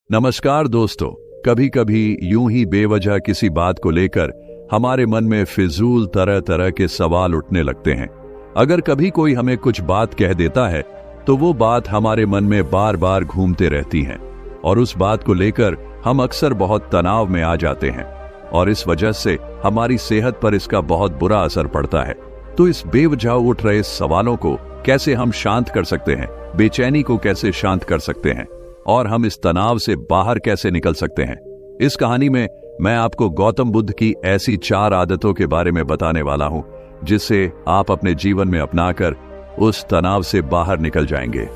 नमस्कार दोस्तों। कभी कभी यूं ही बेवजह किसी बात को लेकर हमारे मन में फिजूल तरह तरह के सवाल उठने लगते हैं। अगर कभी कोई हमें कुछ बात कह देता है तो वो बात हमारे मन में बार बार घूमते रहती हैं और उस बात को लेकर हम अक्सर बहुत तनाव में आ जाते हैं और इस वजह से हमारी सेहत पर इसका बहुत बुरा असर पड़ता है। तो इस बेवजह उठ रहे सवालों को कैसे हम शांत कर सकते हैं, बेचैनी को कैसे शांत कर सकते हैं और हम इस तनाव से बाहर कैसे निकल सकते हैं, इस कहानी में मैं आपको गौतम बुद्ध की ऐसी 4 आदतों के बारे में बताने वाला हूं जिससे आप अपने जीवन में अपनाकर उस तनाव से बाहर निकल जाएंगे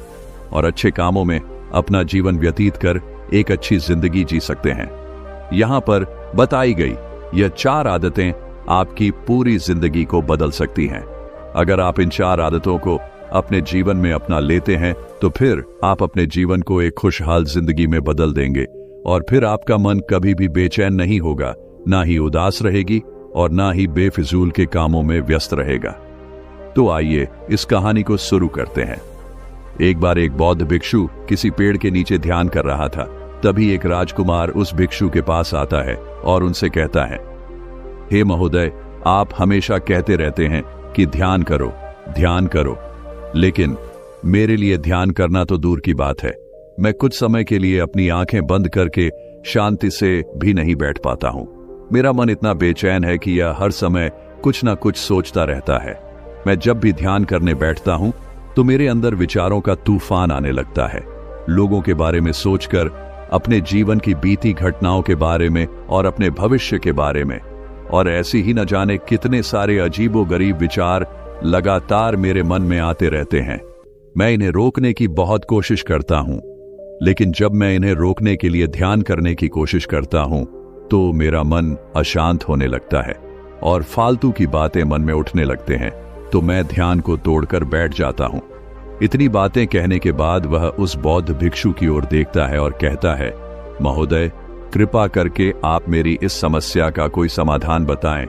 और अच्छे कामों में अपना जीवन व्यतीत कर एक अच्छी जिंदगी जी सकते हैं। यहां पर बताई गई यह 4 आदतें आपकी पूरी जिंदगी को बदल सकती हैं। अगर आप इन 4 आदतों को अपने जीवन में अपना लेते हैं तो फिर आप अपने जीवन को एक खुशहाल जिंदगी में बदल देंगे और फिर आपका मन कभी भी बेचैन नहीं होगा, ना ही उदास रहेगी और ना ही बेफिजूल के कामों में व्यस्त रहेगा। तो आइए इस कहानी को शुरू करते हैं। एक बार एक बौद्ध भिक्षु किसी पेड़ के नीचे ध्यान कर रहा था। तभी एक राजकुमार उस भिक्षु के पास आता है और उनसे कहता है, हे महोदय, आप हमेशा कहते रहते हैं कि ध्यान करो, लेकिन मेरे लिए ध्यान करना तो दूर की बात है। मैं कुछ समय के लिए अपनी आंखें बंद करके शांति से भी नहीं बैठ पाता हूं। मेरा मन इतना बेचैन है कि यह हर समय कुछ ना कुछ सोचता रहता है। मैं जब भी ध्यान करने बैठता हूं तो मेरे अंदर विचारों का तूफान आने लगता है, लोगों के बारे में सोचकर, अपने जीवन की बीती घटनाओं के बारे में और अपने भविष्य के बारे में, और ऐसी ही न जाने कितने सारे अजीबोगरीब विचार लगातार मेरे मन में आते रहते हैं। मैं इन्हें रोकने की बहुत कोशिश करता हूं, लेकिन जब मैं इन्हें रोकने के लिए ध्यान करने की कोशिश करता हूं तो मेरा मन अशांत होने लगता है और फालतू की बातें मन में उठने लगते हैं, तो मैं ध्यान को तोड़कर बैठ जाता हूं। इतनी बातें कहने के बाद वह उस बौद्ध भिक्षु की ओर देखता है और कहता है, महोदय, कृपा करके आप मेरी इस समस्या का कोई समाधान बताएं।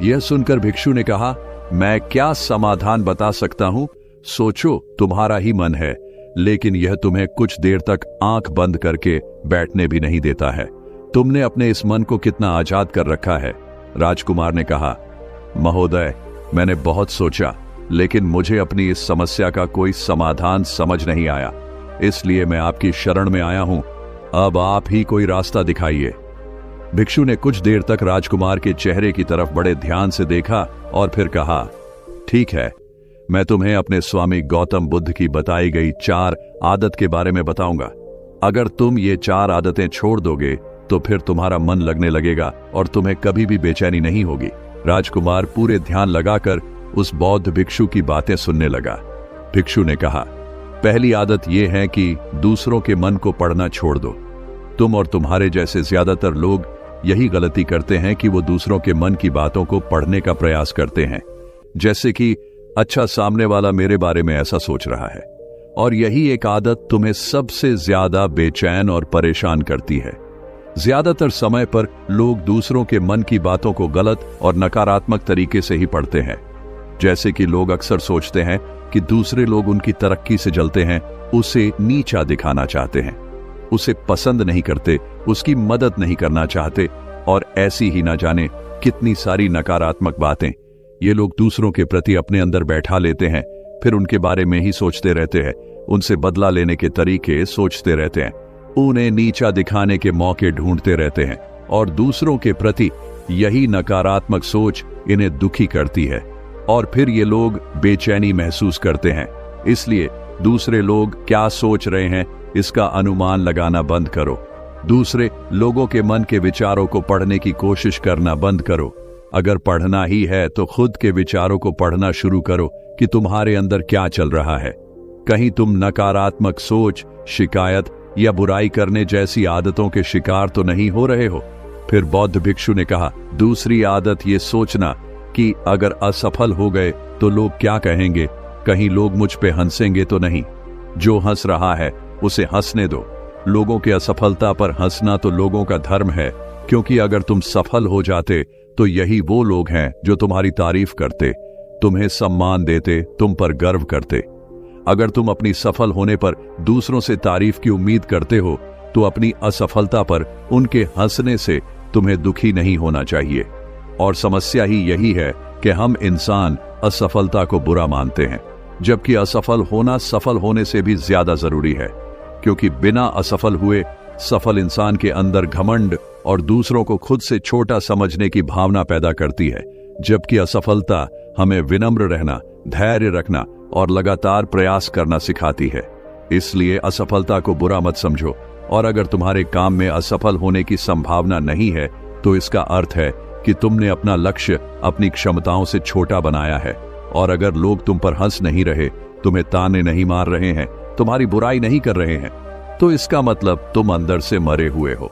यह सुनकर भिक्षु ने कहा, मैं क्या समाधान बता सकता हूं? सोचो, तुम्हारा ही मन है, लेकिन यह तुम्हें कुछ देर तक आंख बंद करके बैठने भी नहीं देता है। तुमने अपने इस मन को कितना आजाद कर रखा है। राजकुमार ने कहा, महोदय, मैंने बहुत सोचा, लेकिन मुझे अपनी इस समस्या का कोई समाधान समझ नहीं आया, इसलिए मैं आपकी शरण में आया हूं। अब आप ही कोई रास्ता दिखाइए। भिक्षु ने कुछ देर तक राजकुमार के चेहरे की तरफ बड़े ध्यान से देखा और फिर कहा, ठीक है, मैं तुम्हें अपने स्वामी गौतम बुद्ध की बताई गई 4 आदत के बारे में बताऊंगा। अगर तुम ये 4 आदतें छोड़ दोगे तो फिर तुम्हारा मन लगने लगेगा और तुम्हें कभी भी बेचैनी नहीं होगी। राजकुमार पूरे ध्यान लगाकर उस बौद्ध भिक्षु की बातें सुनने लगा। भिक्षु ने कहा, पहली आदत यह है कि दूसरों के मन को पढ़ना छोड़ दो। तुम और तुम्हारे जैसे ज्यादातर लोग यही गलती करते हैं कि वो दूसरों के मन की बातों को पढ़ने का प्रयास करते हैं, जैसे कि अच्छा, सामने वाला मेरे बारे में ऐसा सोच रहा है। और यही एक आदत तुम्हें सबसे ज्यादा बेचैन और परेशान करती है। ज्यादातर समय पर लोग दूसरों के मन की बातों को गलत और नकारात्मक तरीके से ही पढ़ते हैं। जैसे कि लोग अक्सर सोचते हैं कि दूसरे लोग उनकी तरक्की से जलते हैं, उसे नीचा दिखाना चाहते हैं, उसे पसंद नहीं करते, उसकी मदद नहीं करना चाहते, और ऐसी ही ना जाने कितनी सारी नकारात्मक बातें ये लोग दूसरों के प्रति अपने अंदर बैठा लेते हैं। फिर उनके बारे में ही सोचते रहते हैं, उनसे बदला लेने के तरीके सोचते रहते हैं, उन्हें नीचा दिखाने के मौके ढूंढते रहते हैं और दूसरों के प्रति यही नकारात्मक सोच इन्हें दुखी करती है और फिर ये लोग बेचैनी महसूस करते हैं। इसलिए दूसरे लोग क्या सोच रहे हैं इसका अनुमान लगाना बंद करो। दूसरे लोगों के मन के विचारों को पढ़ने की कोशिश करना बंद करो। अगर पढ़ना ही है तो खुद के विचारों को पढ़ना शुरू करो कि तुम्हारे अंदर क्या चल रहा है। कहीं तुम नकारात्मक सोच, शिकायत या बुराई करने जैसी आदतों के शिकार तो नहीं हो रहे हो। फिर बौद्ध भिक्षु ने कहा, दूसरी आदत ये सोचना कि अगर असफल हो गए तो लोग क्या कहेंगे, कहीं लोग मुझ पे हंसेंगे तो नहीं। जो हंस रहा है उसे हंसने दो। लोगों के असफलता पर हंसना तो लोगों का धर्म है, क्योंकि अगर तुम सफल हो जाते तो यही वो लोग हैं जो तुम्हारी तारीफ करते, तुम्हें सम्मान देते, तुम पर गर्व करते। अगर तुम अपनी सफल होने पर दूसरों से तारीफ की उम्मीद करते हो तो अपनी असफलता पर उनके हंसने से तुम्हें दुखी नहीं होना चाहिए। और समस्या ही यही है कि हम इंसान असफलता को बुरा मानते हैं, जबकि असफल होना सफल होने से भी ज्यादा जरूरी है। क्योंकि बिना असफल हुए सफल इंसान के अंदर घमंड और दूसरों को खुद से छोटा समझने की भावना पैदा करती है, जबकि असफलता हमें विनम्र रहना, धैर्य रखना और लगातार प्रयास करना सिखाती है। इसलिए असफलता को बुरा मत समझो, और अगर तुम्हारे काम में असफल होने की संभावना नहीं है तो इसका अर्थ है कि तुमने अपना लक्ष्य अपनी क्षमताओं से छोटा बनाया है। और अगर लोग तुम पर हंस नहीं रहे, तुम्हें ताने नहीं मार रहे हैं, तुम्हारी बुराई नहीं कर रहे हैं, तो इसका मतलब तुम अंदर से मरे हुए हो।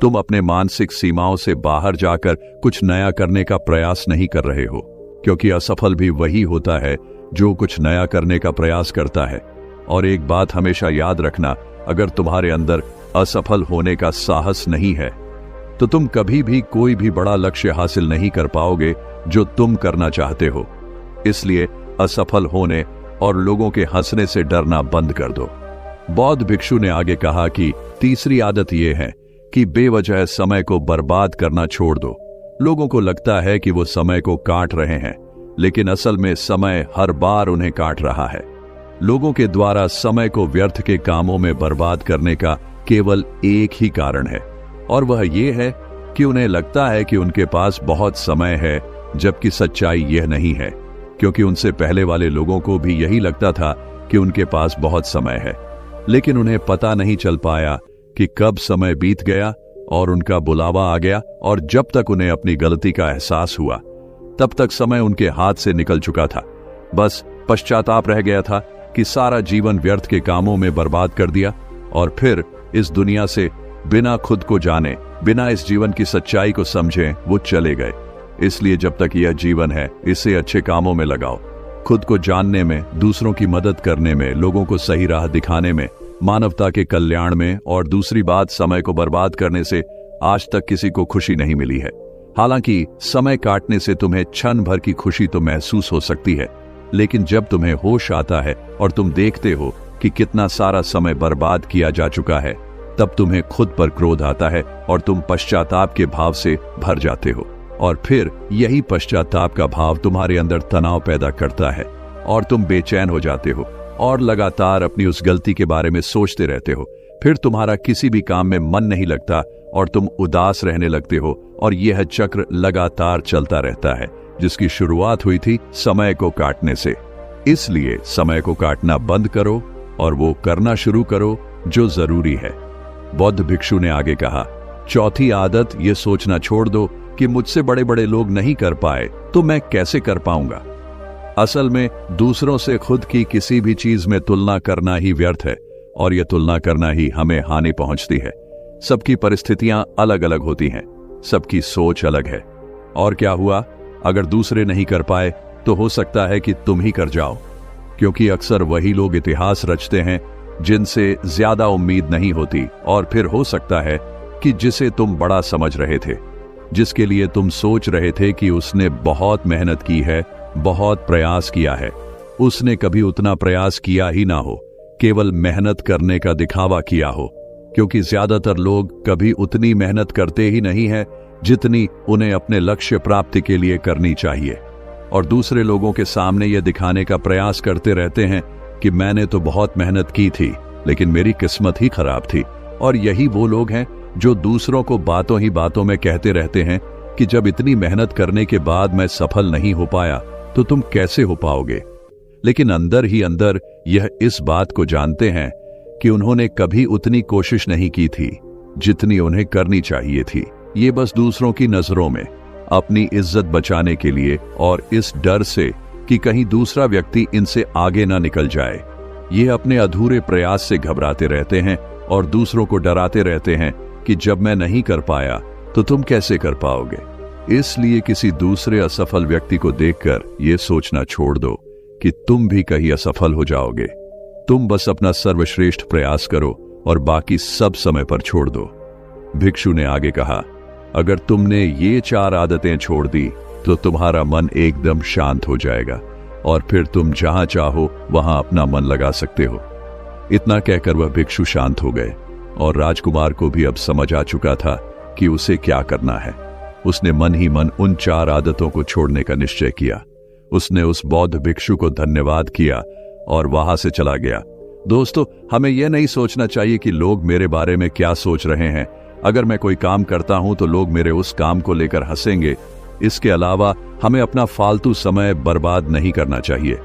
तुम अपने मानसिक सीमाओं से बाहर जाकर कुछ नया करने का प्रयास नहीं कर रहे हो, क्योंकि असफल भी वही होता है जो कुछ नया करने का प्रयास करता है। और एक बात हमेशा याद रखना, अगर तुम्हारे अंदर असफल होने का साहस नहीं है तो तुम कभी भी कोई भी बड़ा लक्ष्य हासिल नहीं कर पाओगे जो तुम करना चाहते हो। इसलिए असफल होने और लोगों के हंसने से डरना बंद कर दो। बौद्ध भिक्षु ने आगे कहा कि तीसरी आदत यह है कि बेवजह समय को बर्बाद करना छोड़ दो। लोगों को लगता है कि वो समय को काट रहे हैं, लेकिन असल में समय हर बार उन्हें काट रहा है। लोगों के द्वारा समय को व्यर्थ के कामों में बर्बाद करने का केवल एक ही कारण है, और वह यह है कि उन्हें लगता है कि उनके पास बहुत समय है, जबकि सच्चाई यह नहीं है। क्योंकि उनसे पहले वाले लोगों को भी यही लगता था कि उनके पास बहुत समय है, लेकिन उन्हें पता नहीं चल पाया कि कब समय बीत गया और उनका बुलावा आ गया, और जब तक उन्हें अपनी गलती का एहसास हुआ तब तक समय उनके हाथ से निकल चुका था। बस पश्चाताप रह गया था कि सारा जीवन व्यर्थ के कामों में बर्बाद कर दिया, और फिर इस दुनिया से बिना खुद को जाने, बिना इस जीवन की सच्चाई को समझे वो चले गए। इसलिए जब तक यह जीवन है, इसे अच्छे कामों में लगाओ, खुद को जानने में, दूसरों की मदद करने में, लोगों को सही राह दिखाने में, मानवता के कल्याण में। और दूसरी बात, समय को बर्बाद करने से आज तक किसी को खुशी नहीं मिली है। हालांकि समय काटने से तुम्हें क्षण भर की खुशी तो महसूस हो सकती है, लेकिन जब तुम्हें होश आता है और तुम देखते हो कि कितना सारा समय बर्बाद किया जा चुका है, तब तुम्हें खुद पर क्रोध आता है और तुम पश्चाताप के भाव से भर जाते हो। और फिर यही पश्चाताप का भाव तुम्हारे अंदर तनाव पैदा करता है और तुम बेचैन हो जाते हो और लगातार अपनी उस गलती के बारे में सोचते रहते हो। फिर तुम्हारा किसी भी काम में मन नहीं लगता और तुम उदास रहने लगते हो, और यह चक्र लगातार चलता रहता है, जिसकी शुरुआत हुई थी समय को काटने से। इसलिए समय को काटना बंद करो और वो करना शुरू करो जो जरूरी है। बौद्ध भिक्षु ने आगे कहा, चौथी आदत ये सोचना छोड़ दो कि मुझसे बड़े बड़े लोग नहीं कर पाए तो मैं कैसे कर पाऊंगा। असल में दूसरों से खुद की किसी भी चीज में तुलना करना ही व्यर्थ है, और यह तुलना करना ही हमें हानि पहुंचती है। सबकी परिस्थितियां अलग अलग होती हैं, सबकी सोच अलग है। और क्या हुआ, अगर दूसरे नहीं कर पाए तो हो सकता है कि तुम ही कर जाओ, क्योंकि अक्सर वही लोग इतिहास रचते हैं जिनसे ज्यादा उम्मीद नहीं होती। और फिर हो सकता है कि जिसे तुम बड़ा समझ रहे थे, जिसके लिए तुम सोच रहे थे कि उसने बहुत मेहनत की है, बहुत प्रयास किया है, उसने कभी उतना प्रयास किया ही ना हो, केवल मेहनत करने का दिखावा किया हो। क्योंकि ज्यादातर लोग कभी उतनी मेहनत करते ही नहीं है जितनी उन्हें अपने लक्ष्य प्राप्ति के लिए करनी चाहिए, और दूसरे लोगों के सामने यह दिखाने का प्रयास करते रहते हैं कि मैंने तो बहुत मेहनत की थी लेकिन मेरी किस्मत ही खराब थी। और यही वो लोग हैं जो दूसरों को बातों ही बातों में कहते रहते हैं कि जब इतनी मेहनत करने के बाद मैं सफल नहीं हो पाया तो तुम कैसे हो पाओगे। लेकिन अंदर ही अंदर यह इस बात को जानते हैं कि उन्होंने कभी उतनी कोशिश नहीं की थी जितनी उन्हें करनी चाहिए थी। ये बस दूसरों की नजरों में अपनी इज्जत बचाने के लिए और इस डर से कि कहीं दूसरा व्यक्ति इनसे आगे ना निकल जाए, ये अपने अधूरे प्रयास से घबराते रहते हैं और दूसरों को डराते रहते हैं कि जब मैं नहीं कर पाया तो तुम कैसे कर पाओगे। इसलिए किसी दूसरे असफल व्यक्ति को देखकर यह सोचना छोड़ दो कि तुम भी कहीं असफल हो जाओगे। तुम बस अपना सर्वश्रेष्ठ प्रयास करो और बाकी सब समय पर छोड़ दो। भिक्षु ने आगे कहा, अगर तुमने ये 4 आदतें छोड़ दी तो तुम्हारा मन एकदम शांत हो जाएगा और फिर तुम जहां चाहो वहां अपना मन लगा सकते हो। इतना कहकर वह भिक्षु शांत हो गए और राजकुमार को भी अब समझ आ चुका था कि उसे क्या करना है। उसने मन ही मन उन 4 आदतों को छोड़ने का निश्चय किया। उसने उस बौद्ध भिक्षु को धन्यवाद किया और वहां से चला गया। दोस्तों, हमें यह नहीं सोचना चाहिए कि लोग मेरे बारे में क्या सोच रहे हैं। अगर मैं कोई काम करता हूं तो लोग मेरे उस काम को लेकर हंसेंगे। इसके अलावा हमें अपना फालतू समय बर्बाद नहीं करना चाहिए।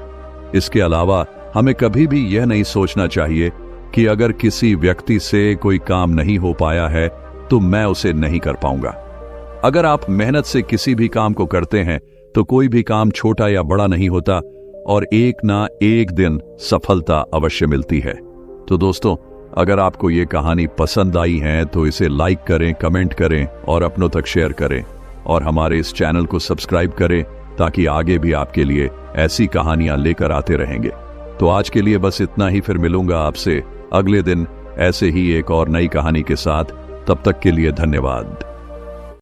इसके अलावा हमें कभी भी यह नहीं सोचना चाहिए कि अगर किसी व्यक्ति से कोई काम नहीं हो पाया है तो मैं उसे नहीं कर पाऊंगा। अगर आप मेहनत से किसी भी काम को करते हैं तो कोई भी काम छोटा या बड़ा नहीं होता और एक ना एक दिन सफलता अवश्य मिलती है। तो दोस्तों, अगर आपको ये कहानी पसंद आई है तो इसे लाइक करें, कमेंट करें और अपनों तक शेयर करें और हमारे इस चैनल को सब्सक्राइब करें ताकि आगे भी आपके लिए ऐसी कहानियां लेकर आते रहेंगे। तो आज के लिए बस इतना ही। फिर मिलूंगा आपसे अगले दिन ऐसे ही एक और नई कहानी के साथ। तब तक के लिए धन्यवाद।